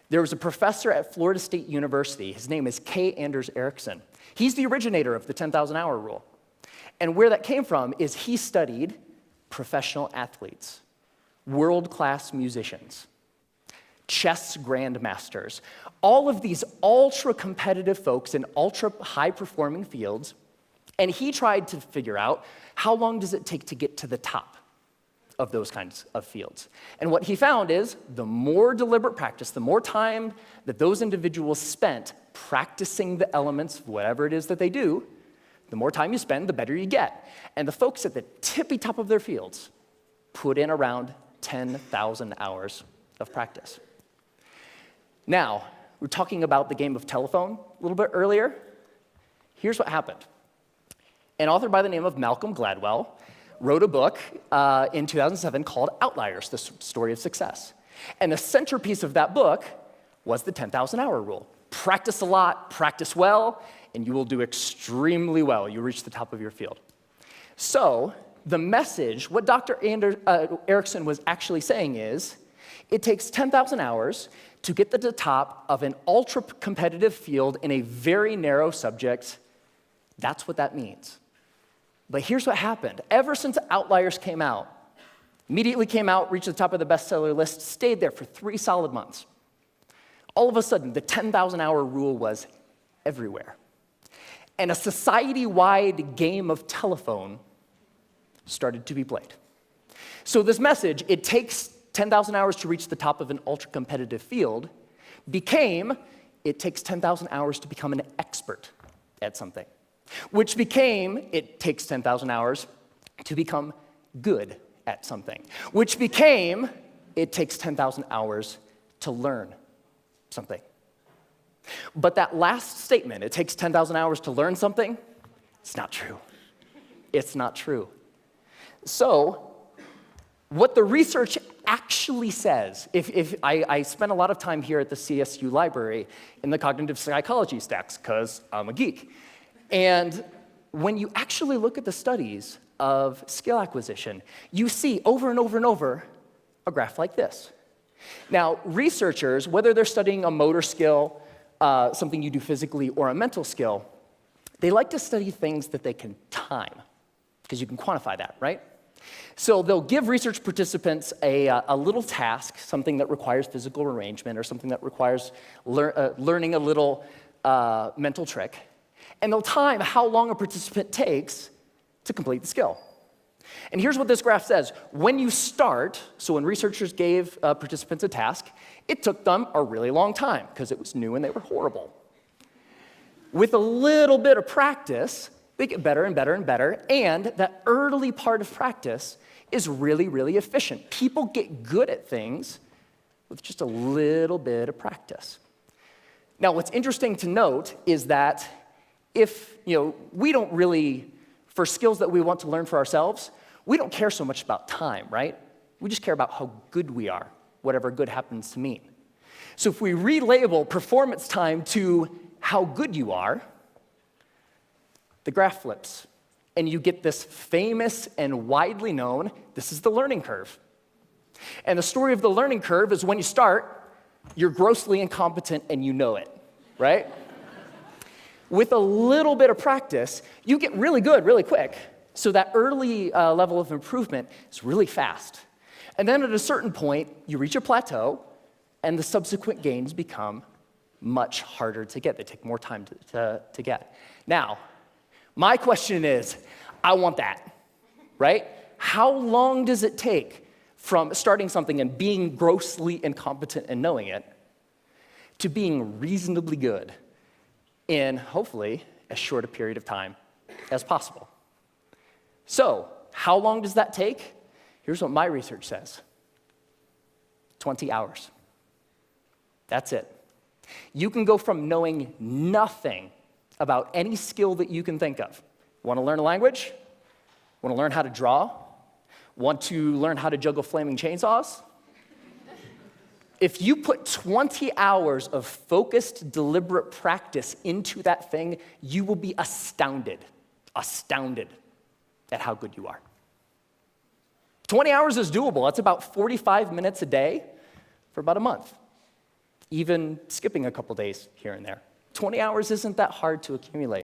There was a professor at Florida State University. His name is K. Anders Ericsson. He's the originator of the 10,000-hour rule. And where that came from is he studied professional athletes, world-class musicians, chess grandmasters, all of these ultra-competitive folks in ultra-high-performing fields, and he tried to figure out how long does it take to get to the top of those kinds of fields. And what he found is the more deliberate practice, the more time that those individuals spent practicing the elements of whatever it is that they do, the more time you spend, the better you get. And the folks at the tippy top of their fields put in around 10,000 hours of practice. Now, we were talking about the game of telephone a little bit earlier. Here's what happened. An author by the name of Malcolm Gladwell wrote a book in 2007 called Outliers, the Story of Success. And the centerpiece of that book was the 10,000-hour rule. Practice a lot, practice well, and you will do extremely well. You reach the top of your field. So the message, what Dr. Ericsson was actually saying is, it takes 10,000 hours to get to the top of an ultra-competitive field in a very narrow subject. That's what that means. But here's what happened. Ever since Outliers came out, immediately came out, reached the top of the bestseller list, stayed there for 3 solid months. All of a sudden, the 10,000-hour rule was everywhere. And a society-wide game of telephone started to be played. So this message, it takes 10,000 hours to reach the top of an ultra-competitive field, became, it takes 10,000 hours to become an expert at something. Which became, it takes 10,000 hours to become good at something. Which became, it takes 10,000 hours to learn something. But that last statement, it takes 10,000 hours to learn something, it's not true. It's not true. So, what the research actually says, if I spend a lot of time here at the CSU library in the cognitive psychology stacks, because I'm a geek. And when you actually look at the studies of skill acquisition, you see over and over and over a graph like this. Now, researchers, whether they're studying a motor skill, something you do physically, or a mental skill, they like to study things that they can time, because you can quantify that, right? So they'll give research participants a little task, something that requires physical arrangement or something that requires learning a little mental trick, and they'll time how long a participant takes to complete the skill. And here's what this graph says. When you start, so when researchers gave participants a task, it took them a really long time because it was new and they were horrible. With a little bit of practice, they get better and better and better, and that early part of practice is really, really efficient. People get good at things with just a little bit of practice. Now, what's interesting to note is that if, we don't really, for skills that we want to learn for ourselves, we don't care so much about time, right? We just care about how good we are, whatever good happens to mean. So if we relabel performance time to how good you are, the graph flips, and you get this famous and widely known, this is the learning curve. And the story of the learning curve is when you start, you're grossly incompetent and you know it, right? With a little bit of practice, you get really good really quick. So that early level of improvement is really fast. And then at a certain point, you reach a plateau, and the subsequent gains become much harder to get. They take more time to get. Now, my question is, I want that, right? How long does it take from starting something and being grossly incompetent and knowing it to being reasonably good in, hopefully, as short a period of time as possible? So, how long does that take? Here's what my research says. 20 hours. That's it. You can go from knowing nothing about any skill that you can think of. Want to learn a language? Want to learn how to draw? Want to learn how to juggle flaming chainsaws? If you put 20 hours of focused, deliberate practice into that thing, you will be astounded at how good you are. 20 hours is doable. That's about 45 minutes a day for about a month. even skipping a couple days here and there. 20 hours isn't that hard to accumulate.